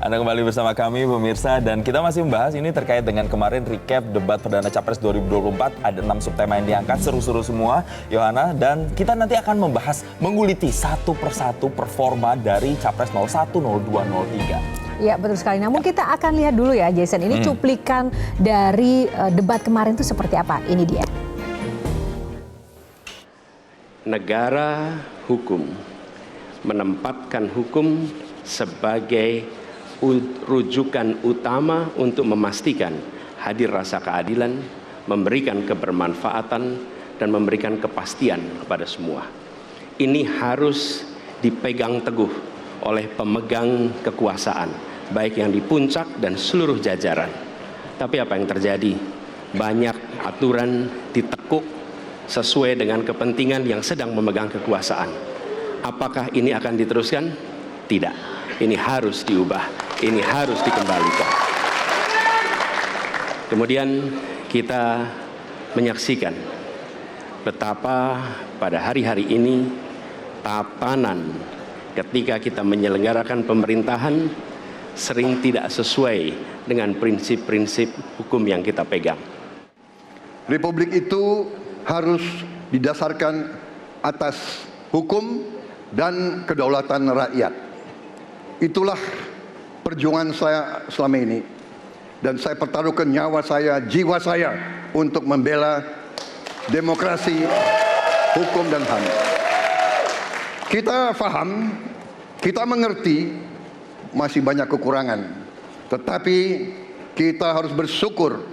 Anda kembali bersama kami pemirsa dan kita masih membahas ini terkait dengan kemarin recap debat Perdana Capres 2024. Ada 6 subtema yang diangkat, seru-seru semua Yohana, dan kita nanti akan membahas menguliti satu persatu performa dari Capres 01, 02, 03. Ya betul sekali, namun kita akan lihat dulu ya Jason, ini cuplikan dari debat kemarin itu seperti apa, ini dia. Negara hukum menempatkan hukum sebagai rujukan utama untuk memastikan hadir rasa keadilan, memberikan kebermanfaatan, dan memberikan kepastian kepada semua. Ini harus dipegang teguh oleh pemegang kekuasaan, baik yang di puncak dan seluruh jajaran. Tapi apa yang terjadi? Banyak aturan ditekuk sesuai dengan kepentingan yang sedang memegang kekuasaan. Apakah ini akan diteruskan? Tidak. Ini harus diubah, ini harus dikembalikan. Kemudian kita menyaksikan betapa pada hari-hari ini tatanan ketika kita menyelenggarakan pemerintahan sering tidak sesuai dengan prinsip-prinsip hukum yang kita pegang. Republik itu harus didasarkan atas hukum dan kedaulatan rakyat. Itulah perjuangan saya selama ini. Dan saya pertaruhkan nyawa saya, jiwa saya untuk membela demokrasi, hukum dan HAM. Kita paham, kita mengerti masih banyak kekurangan. Tetapi kita harus bersyukur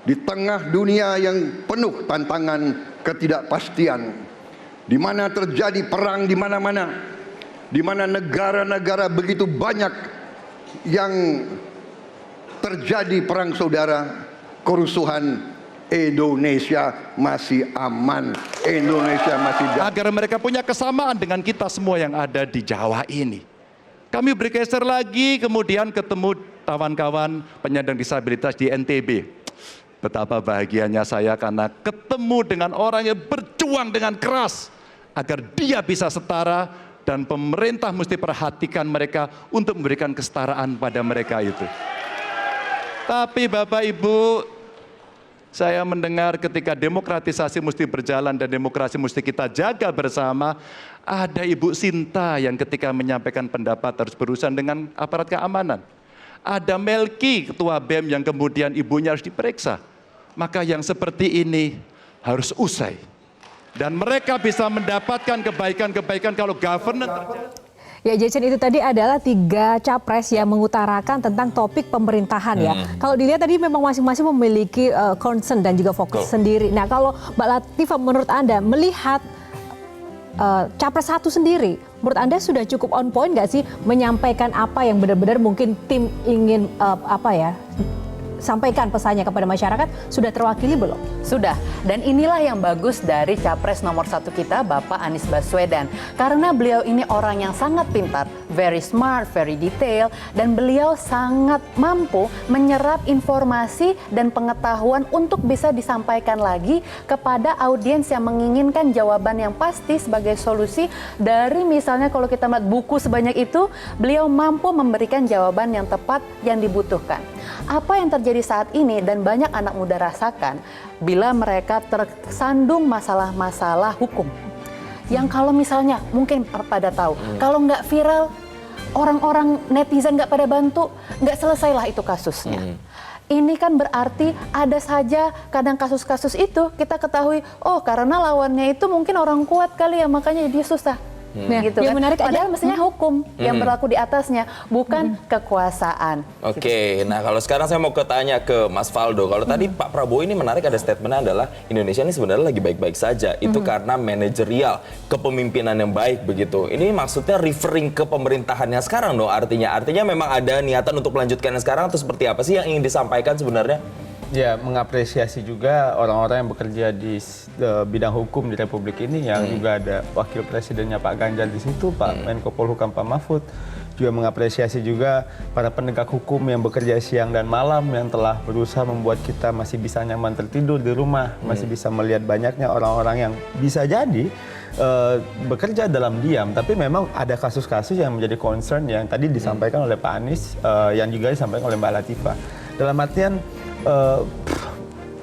di tengah dunia yang penuh tantangan ketidakpastian, di mana terjadi perang di mana-mana, di mana negara-negara begitu banyak yang terjadi perang saudara, kerusuhan, Indonesia masih aman, Indonesia masih agar mereka punya kesamaan dengan kita semua yang ada di Jawa ini. Kami bergeser lagi, kemudian ketemu kawan-kawan penyandang disabilitas di NTB. Betapa bahagianya saya karena ketemu dengan orang yang berjuang dengan keras agar dia bisa setara, dan pemerintah mesti perhatikan mereka untuk memberikan kesetaraan pada mereka itu. Tapi Bapak Ibu, saya mendengar ketika demokratisasi mesti berjalan dan demokrasi mesti kita jaga bersama, ada Ibu Sinta yang ketika menyampaikan pendapat harus berurusan dengan aparat keamanan. Ada Melki, Ketua BEM, yang kemudian ibunya harus diperiksa. Maka yang seperti ini harus usai. Dan mereka bisa mendapatkan kebaikan-kebaikan kalau governance terjadi. Ya Jason, itu tadi adalah 3 capres yang mengutarakan tentang topik pemerintahan ya. Kalau dilihat tadi memang masing-masing memiliki concern dan juga fokus sendiri. Nah kalau Mbak Latifah, menurut Anda melihat capres satu sendiri, menurut Anda sudah cukup on point nggak sih menyampaikan apa yang benar-benar mungkin tim ingin sampaikan pesannya kepada masyarakat? Sudah terwakili belum? Sudah, dan inilah yang bagus dari capres nomor 1 kita, Bapak Anies Baswedan. Karena beliau ini orang yang sangat pintar, very smart, very detail, dan beliau sangat mampu menyerap informasi dan pengetahuan untuk bisa disampaikan lagi kepada audiens yang menginginkan jawaban yang pasti sebagai solusi dari misalnya kalau kita melihat buku sebanyak itu, beliau mampu memberikan jawaban yang tepat yang dibutuhkan. Apa yang terjadi saat ini dan banyak anak muda rasakan bila mereka tersandung masalah-masalah hukum yang kalau misalnya mungkin pada tahu kalau nggak viral, orang-orang netizen nggak pada bantu, nggak selesailah itu kasusnya. Ini kan berarti ada saja kadang kasus-kasus itu kita ketahui, oh karena lawannya itu mungkin orang kuat kali ya makanya dia susah. Nah, gitu yang kan. menarik Padahal mestinya hukum yang berlaku di atasnya, bukan kekuasaan. Oke, nah kalau sekarang saya mau tanya ke Mas Faldo. Kalau tadi Pak Prabowo ini menarik, ada statementnya adalah Indonesia ini sebenarnya lagi baik-baik saja. Itu karena manajerial, kepemimpinan yang baik begitu. Ini maksudnya referring ke pemerintahannya sekarang dong artinya. Artinya memang ada niatan untuk melanjutkan yang sekarang atau seperti apa sih yang ingin disampaikan sebenarnya? Ya, mengapresiasi juga orang-orang yang bekerja di bidang hukum di Republik ini, yang juga ada Wakil Presidennya Pak Ganjar di situ, Pak Menko Polhukam Pak Mahfud. Juga mengapresiasi juga para penegak hukum yang bekerja siang dan malam, yang telah berusaha membuat kita masih bisa nyaman tertidur di rumah, masih bisa melihat banyaknya orang-orang yang bisa jadi bekerja dalam diam, tapi memang ada kasus-kasus yang menjadi concern yang tadi disampaikan oleh Pak Anies, yang juga disampaikan oleh Mbak Latifah. Dalam artian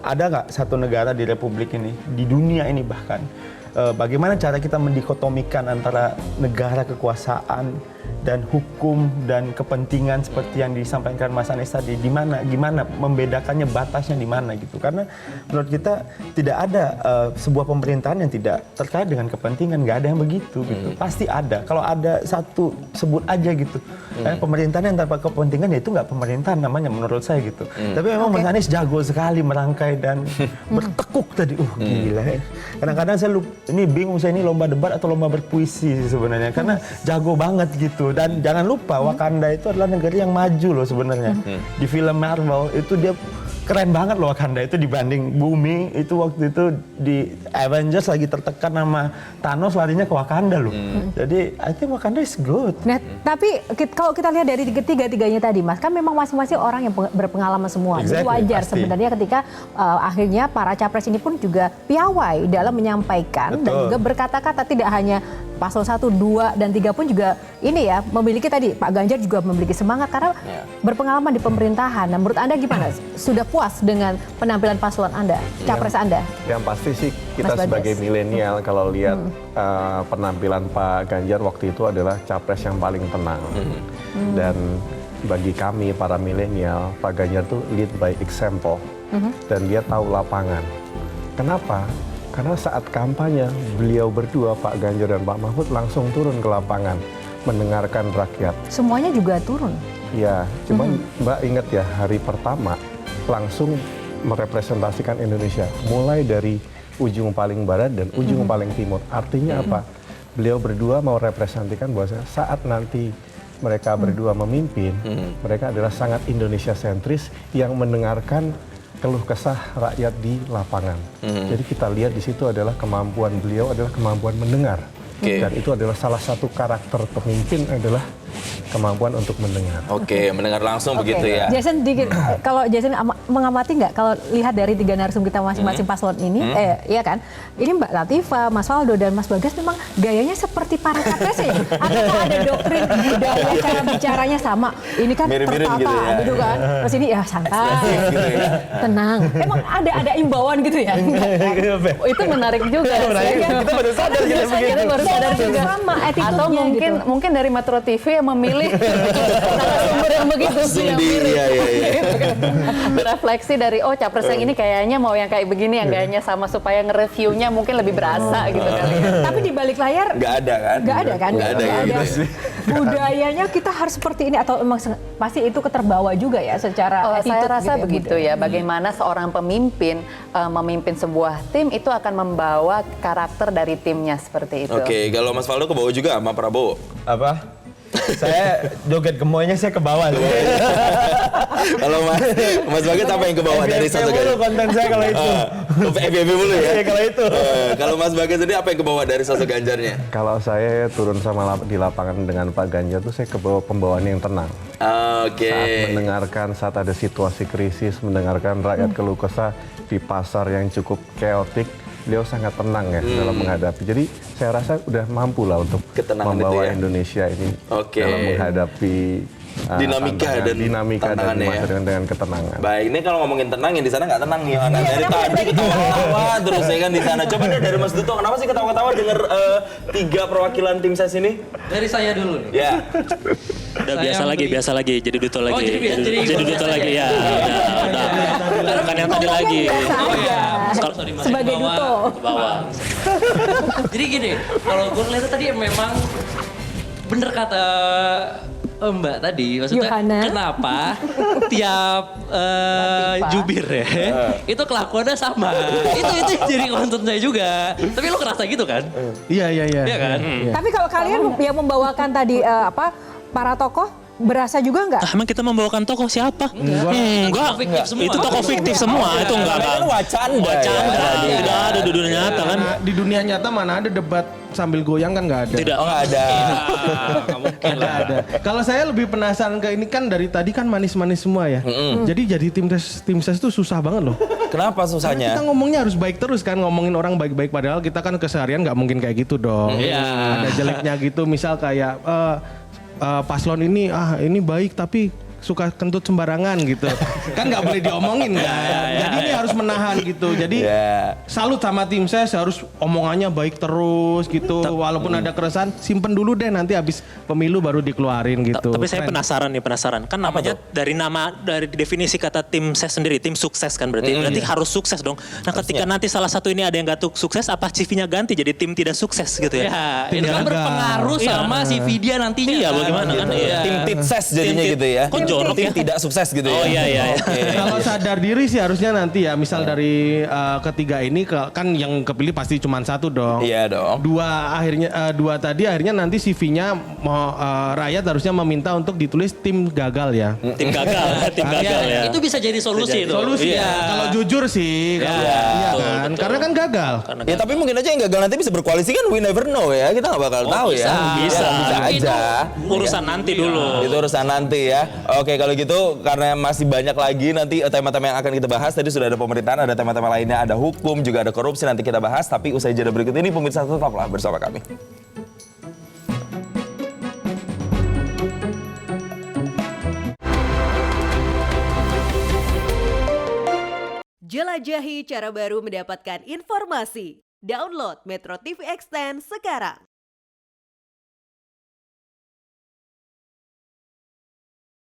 ada nggak satu negara di Republik ini, di dunia ini bahkan, bagaimana cara kita mendikotomikan antara negara kekuasaan dan hukum dan kepentingan seperti yang disampaikan Mas Anies tadi, gimana membedakannya, batasnya di mana gitu. Karena menurut kita tidak ada sebuah pemerintahan yang tidak terkait dengan kepentingan, nggak ada yang begitu gitu. Pasti ada. Kalau ada satu, sebut aja gitu. Pemerintahan yang tanpa kepentingan ya itu nggak pemerintahan namanya menurut saya gitu. Tapi memang Mas Anies jago sekali merangkai dan bertekuk tadi. Gila. Kadang-kadang saya ini bingung, saya ini lomba debat atau lomba berpuisi sebenarnya, karena jago banget gitu. Dan jangan lupa Wakanda itu adalah negara yang maju loh sebenarnya. Di film Marvel itu dia keren banget loh Wakanda itu dibanding bumi. Itu waktu itu di Avengers lagi tertekan sama Thanos, larinya ke Wakanda loh. Jadi I think Wakanda is good. Nah, tapi kalau kita lihat dari tiga-tiganya tadi, Mas, kan memang masing-masing orang yang berpengalaman semua. Jadi wajar pasti. sebenarnya ketika akhirnya para capres ini pun juga piawai dalam menyampaikan dan juga berkata-kata, tidak hanya paslon 1, 2, dan 3 pun juga ini ya, memiliki tadi, Pak Ganjar juga memiliki semangat karena berpengalaman di pemerintahan. Nah, menurut Anda gimana? Sudah puas dengan penampilan paslon Anda, capres Anda? Yang pasti sih kita Mas Bagas. sebagai milenial kalau lihat penampilan Pak Ganjar waktu itu adalah capres yang paling tenang. Dan bagi kami para milenial, Pak Ganjar tuh lead by example. Dan dia tahu lapangan. Kenapa? Karena saat kampanye beliau berdua, Pak Ganjar dan Pak Mahfud, langsung turun ke lapangan mendengarkan rakyat. Semuanya juga turun. Ya, cuman Mbak ingat ya, hari pertama langsung merepresentasikan Indonesia, mulai dari ujung paling barat dan ujung paling timur. Artinya apa? Beliau berdua mau representasikan bahwa saat nanti mereka berdua memimpin, mereka adalah sangat Indonesia sentris yang mendengarkan keluh kesah rakyat di lapangan. Jadi kita lihat di situ adalah kemampuan beliau adalah kemampuan mendengar. Dan itu adalah salah satu karakter pemimpin adalah kemampuan untuk mendengar. Mendengar langsung begitu ya. Jason, kalau Jason mengamati nggak kalau lihat dari tiga narsum kita masing-masing paslon ini, iya kan? Ini Mbak Latifah, Mas Faldo, dan Mas Bagas memang gayanya seperti para capres ya? Atau ada doktrin budaya cara bicaranya sama? Ini kan Mirip-mirip tertata gitu ya. kan? Terus ini ya santai, tenang. Emang ada imbauan gitu ya? Itu menarik juga. Kita baru sadar Kita baru sadar juga. Sama attitude-nya Atau mungkin dari Metro TV yang memilih narasumber yang begitu sih, yang mirip. Berefleksi dari capres yang ini kayaknya mau yang kayak begini, yang kayaknya sama, supaya nge-reviewnya mungkin lebih berasa gitu kali ya. Tapi di balik layar Nggak ada kan? Nggak ada kan? Nggak ada Nggak gitu ada. sih. Budayanya kita harus seperti ini atau emang pasti itu keterbawa juga ya secara Saya attitude rasa gitu begitu ya. Bagaimana seorang pemimpin memimpin sebuah tim itu akan membawa karakter dari timnya seperti itu. Kalau Mas Faldo ke bawah juga sama Prabowo. Apa? Saya joget gemoynya saya ke bawah. Kalau Mas Bagas apa yang ke bawah dari satu FYP mulu konten saya kalau itu. FYP mulu ya? Iya, kalau itu. Kalau Mas Bagas ini apa yang ke bawah dari sosok Ganjarnya? Kalau saya turun di lapangan dengan Pak Ganjar tuh saya ke bawah pembawaan yang tenang. Saat mendengarkan, saat ada situasi krisis, mendengarkan rakyat keluh kesah di pasar yang cukup chaotic, beliau sangat tenang ya dalam menghadapi. Jadi saya rasa udah mampu lah untuk Ketenangan membawa itu ya? Indonesia ini dalam menghadapi Dinamika dan di masa ya. dengan ketenangan. Baik, ini kalau ngomongin tenang, yang di sana nggak tenang nih. Dari tadi ketawa-ketawa terus ya kan di sana. Coba deh dari Mas Duto, kenapa sih ketawa-ketawa dengar 3 perwakilan tim ses ini? Dari saya dulu nih. Ya. Udah biasa lagi, jadi Duto lagi. Oh, jadi Duto lagi ya. Udah. Bukan yang tadi lagi. Kalau sorry, Mas, sebagai ke bawah. Duto. Ke bawah. Jadi gini, kalau gue ngeliatnya tadi memang bener kata Mbak tadi, maksudnya Yohana. kenapa tiap jubir ya, itu kelakuannya sama. itu jadi konten saya juga. Tapi lo kerasa gitu kan? Iya. Iya kan? Tapi kalau kalian yang membawakan tadi para tokoh berasa juga nggak? Emang kita membawakan tokoh siapa? Enggak. Fiktif semua. Itu tokoh fiktif semua. Itu enggak. Kan wacanda. Tidak ada di dunia nyata kan? Di dunia nyata mana ada debat sambil goyang kan nggak ada. Tidak. Oh, nggak ada. Nggak mungkin lah. Ada. Kalau saya lebih penasaran ke ini kan dari tadi kan manis-manis semua ya. Jadi tim ses itu susah banget loh. Kenapa Karena susahnya? kita ngomongnya harus baik terus kan, ngomongin orang baik-baik padahal kita kan keseharian nggak mungkin kayak gitu dong. Iya. Ada jeleknya gitu, misal kayak paslon ini baik tapi suka kentut sembarangan gitu. Kan nggak boleh diomongin kan. Jadi ini harus menahan gitu. Jadi salut sama tim ses, harus omongannya baik terus gitu. Walaupun ada keresahan, simpen dulu deh, nanti habis pemilu baru dikeluarin gitu. Tapi saya Keren. penasaran. Kan namanya dari definisi kata tim ses sendiri, tim sukses kan berarti harus sukses dong. Nah, ketika nanti salah satu ini ada yang gak sukses, apa CV-nya ganti jadi tim tidak sukses gitu ya? Ya, Tim itu kan gagal. berpengaruh sama si dia nantinya. Iya, kan? bagaimana kan? Iya. Tim titses jadinya Tim- gitu ya. Kok jorok Tim ya? tidak sukses gitu ya. Oh, iya. Oke. Kalau sadar diri sih harusnya nanti ya, misal dari ketiga ini kan yang kepilih pasti cuma satu dong. Iya dong. Dua tadi akhirnya nanti CV-nya rakyat harusnya meminta untuk ditulis tim gagal ya. Tim gagal ya. Itu bisa jadi solusi itu. Solusi Iya. ya, kalau jujur sih, iya kan, betul. karena kan gagal. Ya tapi mungkin aja yang gagal nanti bisa berkoalisi kan, we never know ya. Kita nggak bakal tahu ya. bisa. Bisa aja. Urusan nanti dulu. Itu urusan nanti ya. Oke, kalau gitu karena masih banyak lagi nanti tema-tema yang akan kita bahas. Tadi sudah ada pemerintahan, ada tema-tema lainnya, ada hukum, juga ada korupsi, nanti kita bahas. Tapi usai jeda berikut ini, pemirsa tetaplah bersama kami. Jelajahi cara baru mendapatkan informasi. Download Metro TV Extend sekarang.